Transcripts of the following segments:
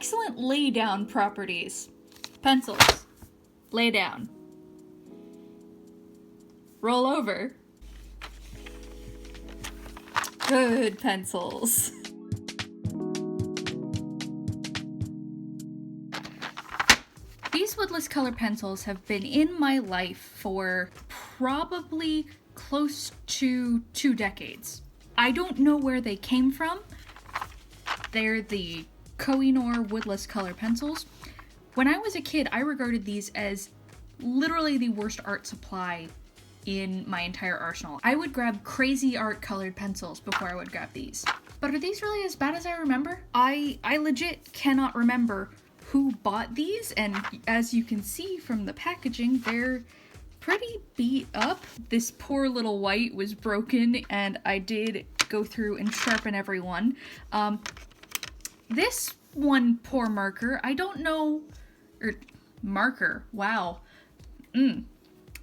Excellent laydown properties. Pencils. Lay down. Roll over. Good pencils. These woodless color pencils have been in my life for probably close to 2 decades. I don't know where they came from. They're the Koh-I-Noor Woodless color pencils. When I was a kid, I regarded these as literally the worst art supply in my entire arsenal. I would grab crazy art colored pencils before I would grab these. But are these really as bad as I remember? I legit cannot remember who bought these, and as you can see from the packaging, they're pretty beat up. This poor little white was broken, and I did go through and sharpen every one. This one poor marker, I don't know, marker, wow.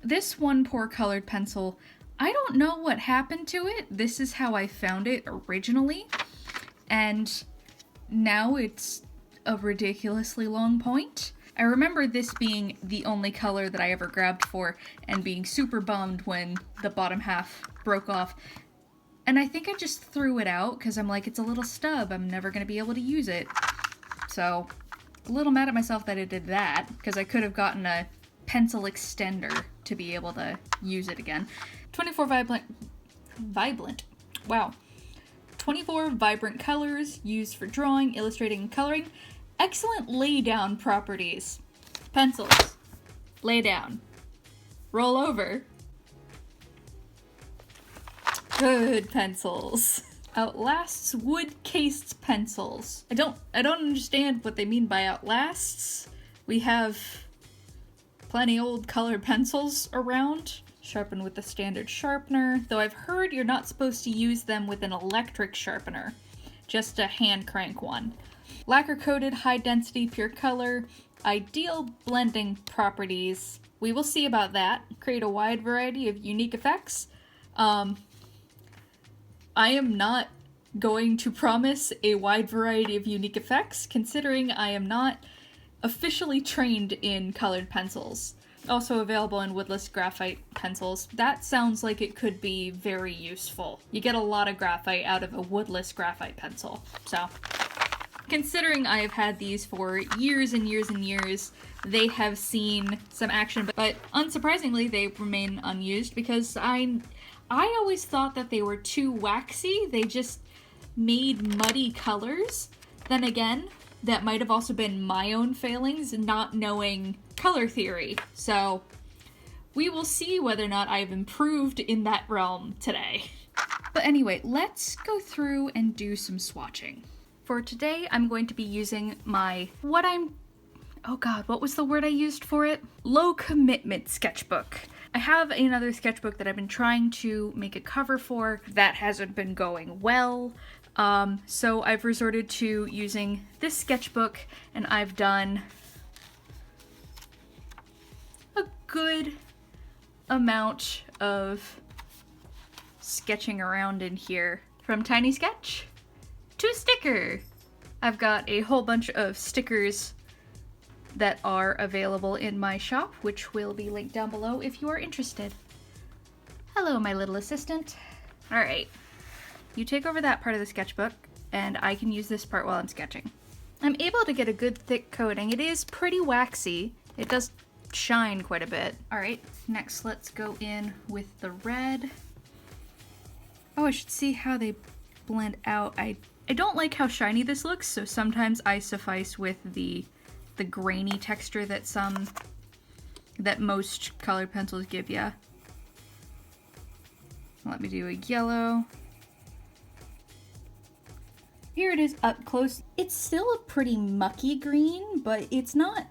This one poor colored pencil, I don't know what happened to it. This is how I found it originally, and now it's a ridiculously long point. I remember this being the only color that I ever grabbed for and being super bummed when the bottom half broke off. And I think I just threw it out because I'm like, it's a little stub, I'm never going to be able to use it. So, a little mad at myself that I did that, because I could have gotten a pencil extender to be able to use it again. 24 vibrant, wow. 24 vibrant colors used for drawing, illustrating, and coloring. Excellent laydown properties. Pencils. Lay down. Roll over. Good pencils. Outlasts wood-cased pencils. I don't understand what they mean by outlasts. We have plenty old colored pencils around. Sharpen with the standard sharpener, though I've heard you're not supposed to use them with an electric sharpener, just a hand crank one. Lacquer coated, high density, pure color, ideal blending properties. We will see about that. Create a wide variety of unique effects. I am not going to promise a wide variety of unique effects, considering I am not officially trained in colored pencils. Also available in woodless graphite pencils. That sounds like it could be very useful. You get a lot of graphite out of a woodless graphite pencil. So, considering I have had these for years and years and years, they have seen some action, but unsurprisingly they remain unused because I always thought that they were too waxy. They just made muddy colors. Then again, that might have also been my own failings in not knowing color theory. So we will see whether or not I've improved in that realm today. But anyway, let's go through and do some swatching. For today, I'm going to be using my, what was the word I used for it? Low commitment sketchbook. I have another sketchbook that I've been trying to make a cover for that hasn't been going well. So I've resorted to using this sketchbook, and I've done a good amount of sketching around in here. From tiny sketch to sticker. I've got a whole bunch of stickers that are available in my shop, which will be linked down below if you are interested. Hello, my little assistant. All right. You take over that part of the sketchbook, and I can use this part while I'm sketching. I'm able to get a good thick coating. It is pretty waxy. It does shine quite a bit. All right, next let's go in with the red. Oh, I should see how they blend out. I don't like how shiny this looks, so sometimes I suffice with the grainy texture that most colored pencils give ya. Let me do a yellow. Here it is up close. It's still a pretty mucky green, but it's not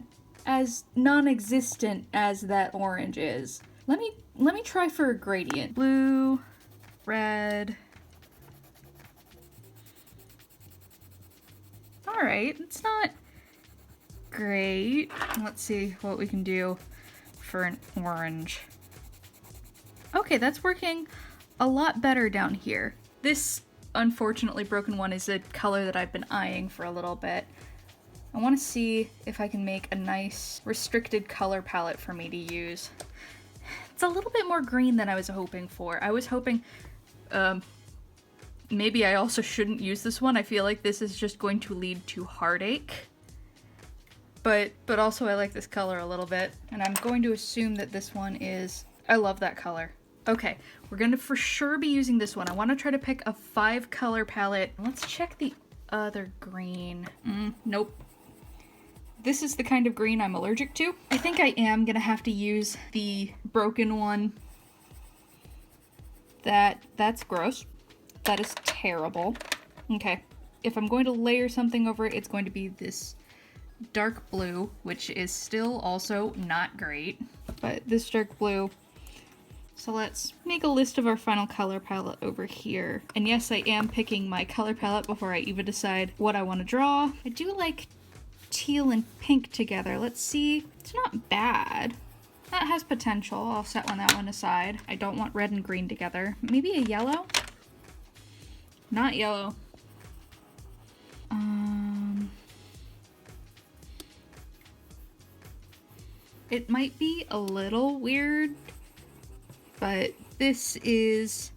as non-existent as that orange is. Let me try for a gradient. Blue, red. All right, it's not great. Let's see what we can do for an orange. Okay, that's working a lot better down here. This unfortunately broken one is a color that I've been eyeing for a little bit. I want to see if I can make a nice restricted color palette for me to use. It's a little bit more green than I was hoping for. I was hoping, maybe I also shouldn't use this one. I feel like this is just going to lead to heartache. But also I like this color a little bit. And I'm going to assume that this one is, I love that color. Okay, we're gonna for sure be using this one. I want to try to pick a 5 color palette. Let's check the other green. Nope. This is the kind of green I'm allergic to. I think I am gonna have to use the broken one. That's gross. That is terrible. Okay, if I'm going to layer something over it, it's going to be this dark blue, which is still also not great, but this dark blue. So let's make a list of our final color palette over here. And yes, I am picking my color palette before I even decide what I want to draw. I do like teal and pink together. Let's see. It's not bad. That has potential. I'll set that one aside. I don't want red and green together. Maybe a yellow? Not yellow. It might be a little weird, but this is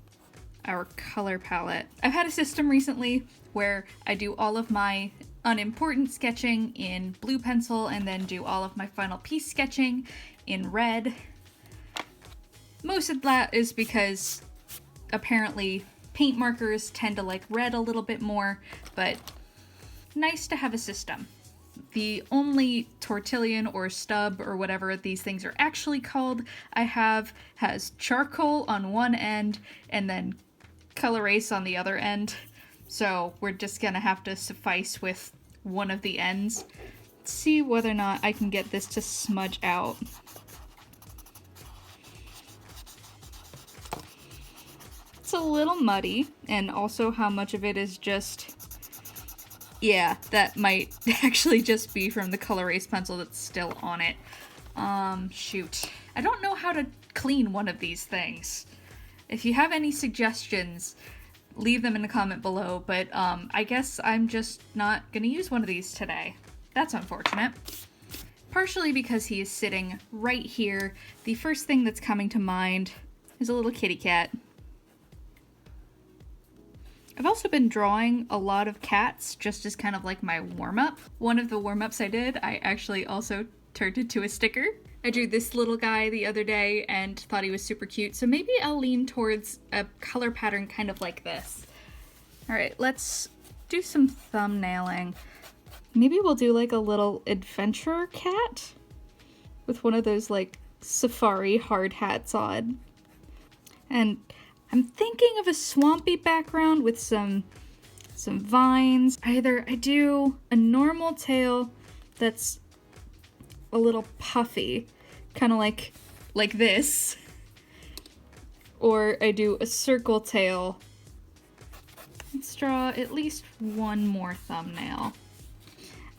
our color palette. I've had a system recently where I do all of my unimportant sketching in blue pencil and then do all of my final piece sketching in red. Most of that is because apparently paint markers tend to like red a little bit more, but nice to have a system. The only tortillon or stub or whatever these things are actually called I have has charcoal on one end and then color ace on the other end. So we're just gonna have to suffice with one of the ends. Let's see whether or not I can get this to smudge out. It's a little muddy, and also how much of it is just, yeah, that might actually just be from the color ace pencil that's still on it. Shoot. I don't know how to clean one of these things. If you have any suggestions, leave them in the comment below, but I guess I'm just not gonna use one of these today. That's unfortunate. Partially because he is sitting right here. The first thing that's coming to mind is a little kitty cat. I've also been drawing a lot of cats just as kind of like my warm-up. One of the warm-ups I did, I actually also turned into a sticker. I drew this little guy the other day and thought he was super cute, so maybe I'll lean towards a color pattern kind of like this. Alright, let's do some thumbnailing. Maybe we'll do like a little adventurer cat with one of those like safari hard hats on. And I'm thinking of a swampy background with some vines. Either I do a normal tail that's a little puffy, kind of like this, or I do a circle tail. Let's draw at least one more thumbnail.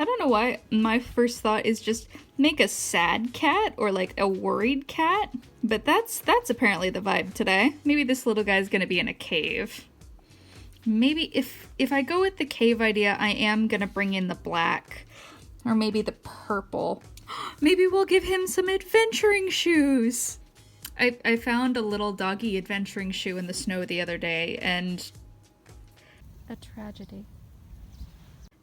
I don't know why my first thought is just make a sad cat or like a worried cat, but that's apparently the vibe today. Maybe this little guy's gonna be in a cave. Maybe if I go with the cave idea, I am gonna bring in the black or maybe the purple. Maybe we'll give him some adventuring shoes. I found a little doggy adventuring shoe in the snow the other day, and a tragedy.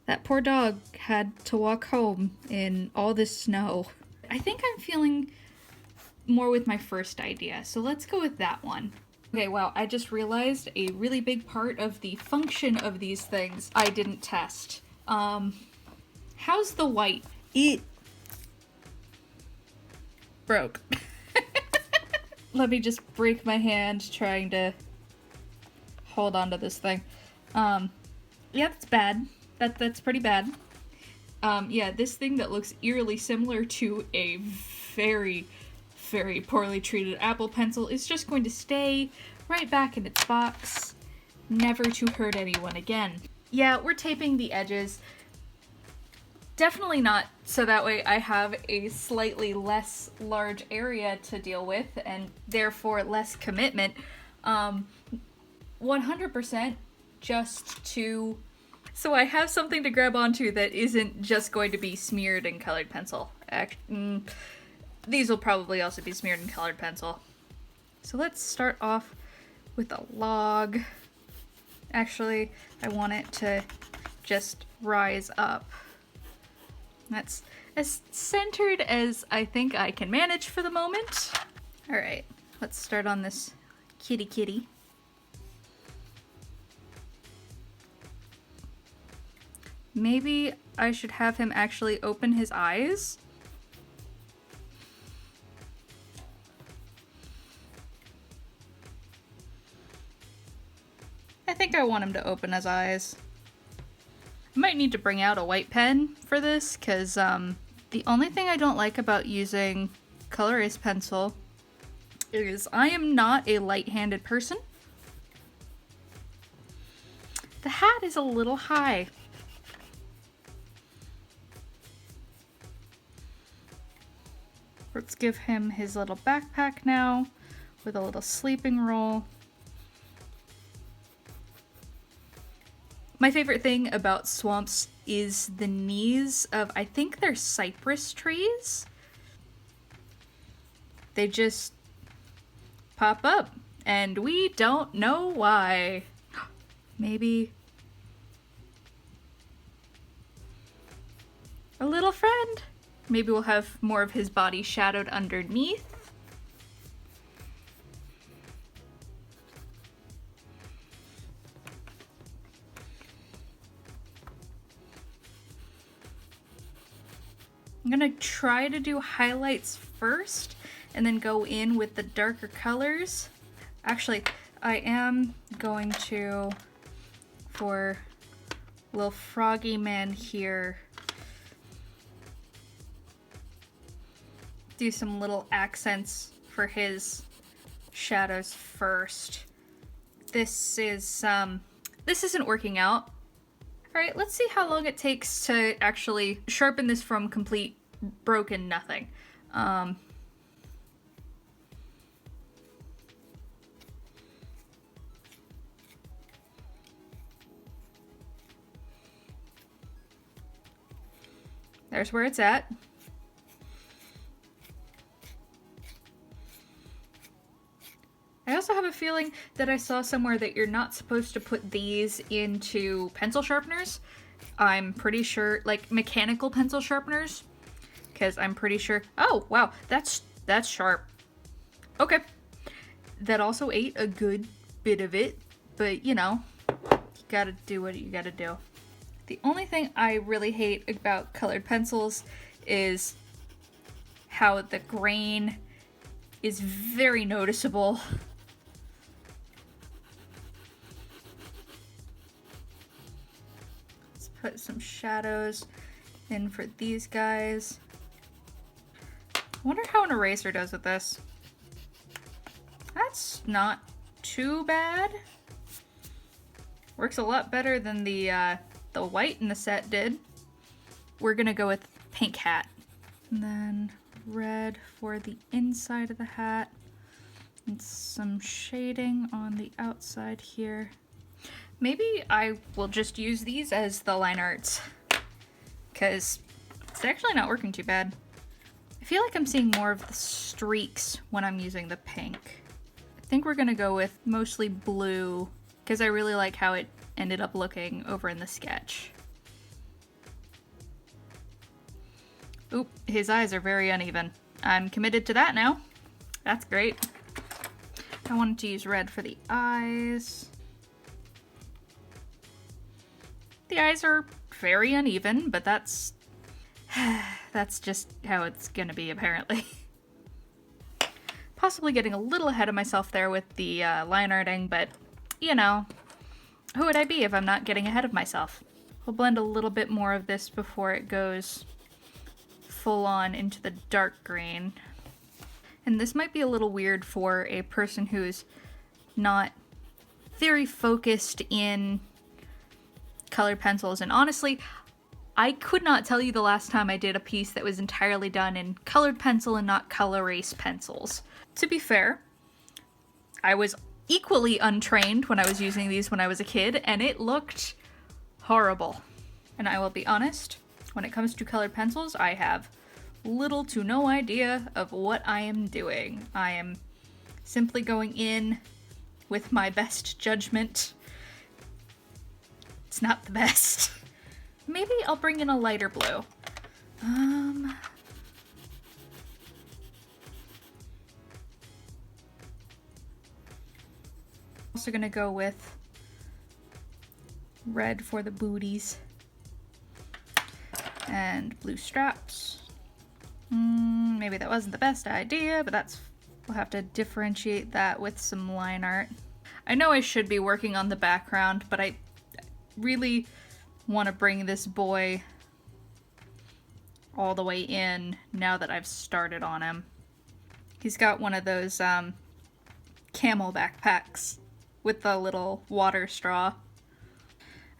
That poor dog had to walk home in all this snow. I think I'm feeling more with my first idea, so let's go with that one. Okay, wow, I just realized a really big part of the function of these things I didn't test. How's the white? It broke. Let me just break my hand trying to hold on to this thing. Yeah, that's bad. That's pretty bad. Yeah, this thing that looks eerily similar to a very, very poorly treated Apple Pencil is just going to stay right back in its box, never to hurt anyone again. Yeah, we're taping the edges. Definitely not so that way I have a slightly less large area to deal with and therefore less commitment. 100% just to So I have something to grab onto that isn't just going to be smeared in colored pencil. These will probably also be smeared in colored pencil. So let's start off with a log. Actually, I want it to just rise up. That's as centered as I think I can manage for the moment. All right, let's start on this kitty. Maybe I should have him actually open his eyes. I think I want him to open his eyes. I might need to bring out a white pen for this, because the only thing I don't like about using color erase pencil is I am not a light-handed person. The hat is a little high. Let's give him his little backpack now with a little sleeping roll. My favorite thing about swamps is the knees of, I think they're cypress trees. They just pop up and we don't know why. Maybe a little friend. Maybe we'll have more of his body shadowed underneath. I'm gonna try to do highlights first and then go in with the darker colors. Actually, I am going to, for little froggy man here, do some little accents for his shadows first. This isn't working out. All right, let's see how long it takes to actually sharpen this from complete broken nothing. There's where it's at. I also have a feeling that I saw somewhere that you're not supposed to put these into pencil sharpeners. I'm pretty sure, like mechanical pencil sharpeners, because I'm pretty sure, oh wow, that's sharp. Okay. That also ate a good bit of it, but you know, you gotta do what you gotta do. The only thing I really hate about colored pencils is how the grain is very noticeable. Let's put some shadows in for these guys. I wonder how an eraser does with this. That's not too bad. Works a lot better than the white in the set did. We're gonna go with pink hat. And then red for the inside of the hat. And some shading on the outside here. Maybe I will just use these as the line arts, because it's actually not working too bad. I feel like I'm seeing more of the streaks when I'm using the pink. I think we're gonna go with mostly blue, because I really like how it ended up looking over in the sketch. Oop, his eyes are very uneven. I'm committed to that now. That's great. I wanted to use red for the eyes. The eyes are very uneven, but that's just how it's gonna be apparently. Possibly getting a little ahead of myself there with the line arting, but you know, who would I be if I'm not getting ahead of myself? We'll blend a little bit more of this before it goes full on into the dark green. And this might be a little weird for a person who's not very focused in colored pencils. And honestly, I could not tell you the last time I did a piece that was entirely done in colored pencil and not color erase pencils. To be fair, I was equally untrained when I was using these when I was a kid, and it looked horrible. And I will be honest, when it comes to colored pencils, I have little to no idea of what I am doing. I am simply going in with my best judgment. It's not the best. Maybe I'll bring in a lighter blue. Also gonna go with red for the booties and blue straps. Maybe that wasn't the best idea, but we'll have to differentiate that with some line art. I know I should be working on the background, but I really want to bring this boy all the way in now that I've started on him. He's got one of those camel backpacks with the little water straw.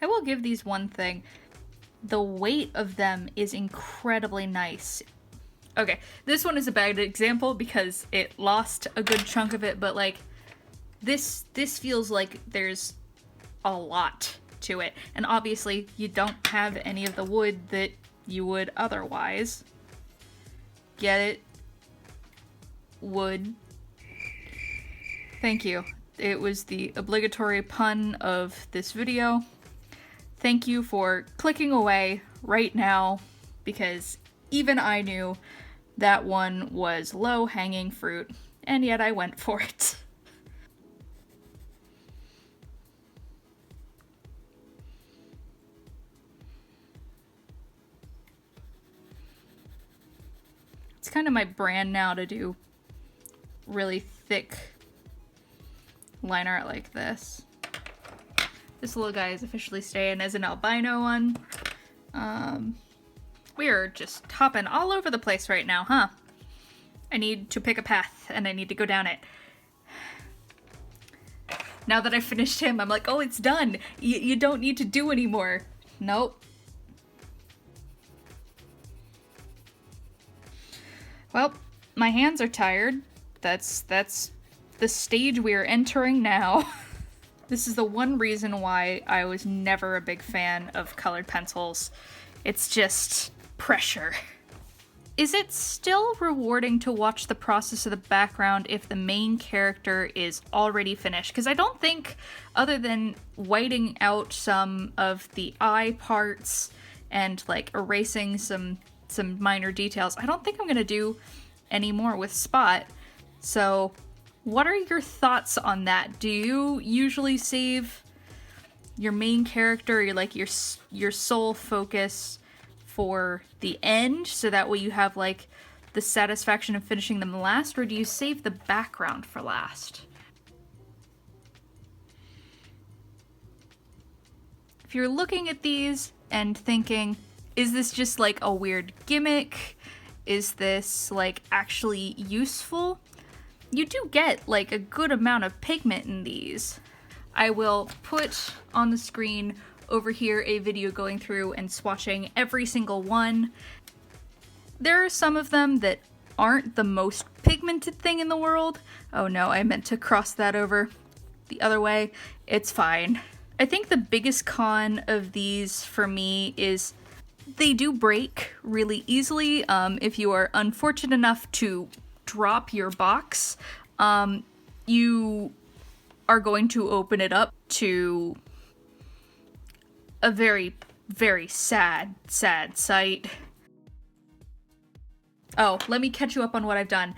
I will give these one thing. The weight of them is incredibly nice. Okay, this one is a bad example because it lost a good chunk of it, but like this feels like there's a lot to it. And obviously you don't have any of the wood that you would otherwise. Get it? Wood. Thank you. It was the obligatory pun of this video. Thank you for clicking away right now, because even I knew that one was low-hanging fruit, and yet I went for it. It's kind of my brand now to do really thick line art like this. This little guy is officially staying as an albino one. We're just hopping all over the place right now, huh? I need to pick a path, and I need to go down it. Now that I've finished him, I'm like, oh, it's done! You don't need to do anymore. Nope. Well, my hands are tired. That's the stage we are entering now. This is the one reason why I was never a big fan of colored pencils. It's just pressure. Is it still rewarding to watch the process of the background if the main character is already finished? Because I don't think, other than whiting out some of the eye parts and like erasing some minor details, I don't think I'm gonna do any more with Spot. So what are your thoughts on that? Do you usually save your main character, your sole focus for the end, so that way you have like the satisfaction of finishing them last, or do you save the background for last? If you're looking at these and thinking, is this just like a weird gimmick? Is this like actually useful? You do get like a good amount of pigment in these. I will put on the screen over here a video going through and swatching every single one. There are some of them that aren't the most pigmented thing in the world. Oh no, I meant to cross that over the other way. It's fine. I think the biggest con of these for me is they do break really easily. If you are unfortunate enough to drop your box, you are going to open it up to a very, very sad sight. Oh, let me catch you up on what I've done.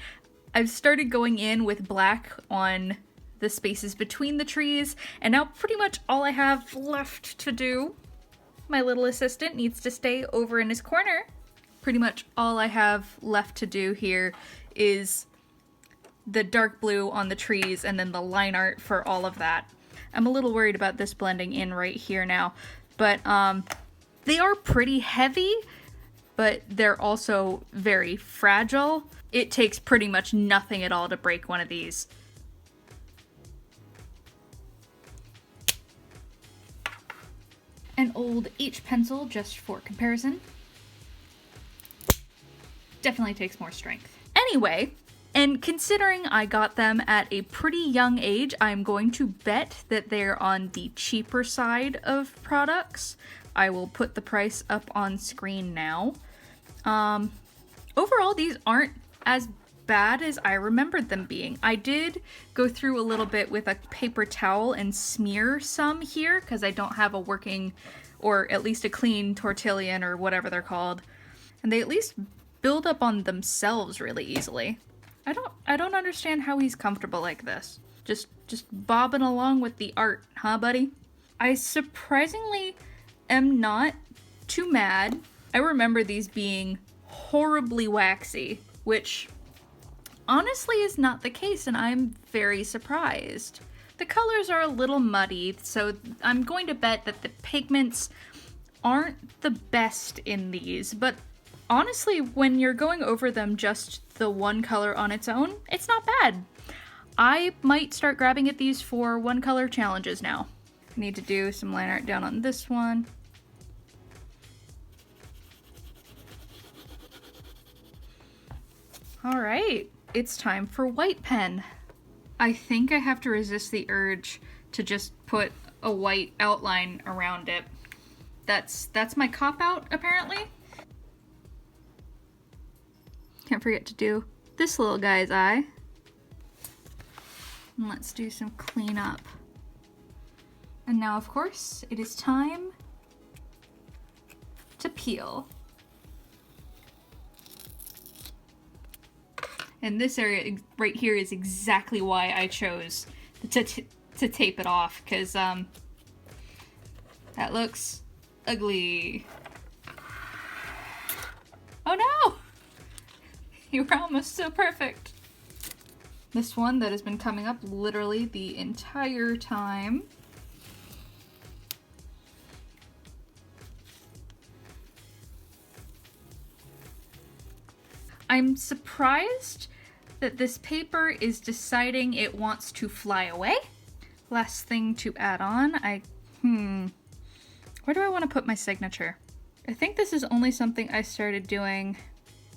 I've started going in with black on the spaces between the trees, and now pretty much all I have left to do, my little assistant needs to stay over in his corner. Pretty much all I have left to do here is the dark blue on the trees and then the line art for all of that. I'm a little worried about this blending in right here now, but they are pretty heavy, but they're also very fragile. It takes pretty much nothing at all to break one of these. An old H pencil, just for comparison. Definitely takes more strength. Anyway, and considering I got them at a pretty young age, I'm going to bet that they're on the cheaper side of products. I will put the price up on screen now. Overall, these aren't as bad as I remembered them being. I did go through a little bit with a paper towel and smear some here because I don't have a working, or at least a clean tortillon or whatever they're called. And they at least build up on themselves really easily. I don't understand how he's comfortable like this. Just bobbing along with the art, huh, buddy? I surprisingly am not too mad. I remember these being horribly waxy, which honestly is not the case, and I'm very surprised. The colors are a little muddy, so I'm going to bet that the pigments aren't the best in these, but honestly, when you're going over them just the one color on its own, it's not bad. I might start grabbing at these for one color challenges now. I need to do some line art down on this one. All right, it's time for white pen. I think I have to resist the urge to just put a white outline around it. That's my cop-out, apparently. Can't forget to do this little guy's eye. And let's do some cleanup. And now, of course, it is time to peel. And this area right here is exactly why I chose to tape it off, because that looks ugly. Oh no! You were almost so perfect. This one that has been coming up literally the entire time. I'm surprised that this paper is deciding it wants to fly away. Last thing to add on, where do I want to put my signature? I think this is only something I started doing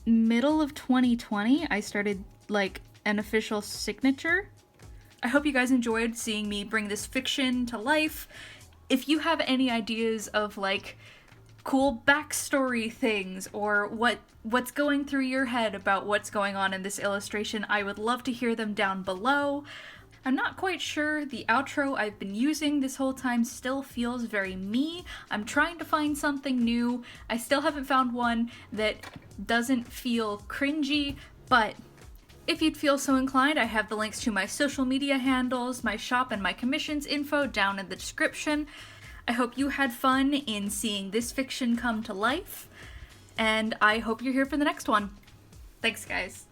middle of 2020. I started like an official signature. I hope you guys enjoyed seeing me bring this fiction to life. If you have any ideas of like cool backstory things or what's going through your head about what's going on in this illustration, I would love to hear them down below. I'm not quite sure the outro I've been using this whole time still feels very me. I'm trying to find something new. I still haven't found one that doesn't feel cringy, but if you'd feel so inclined, I have the links to my social media handles, my shop, and my commissions info down in the description. I hope you had fun in seeing this fiction come to life, and I hope you're here for the next one. Thanks, guys.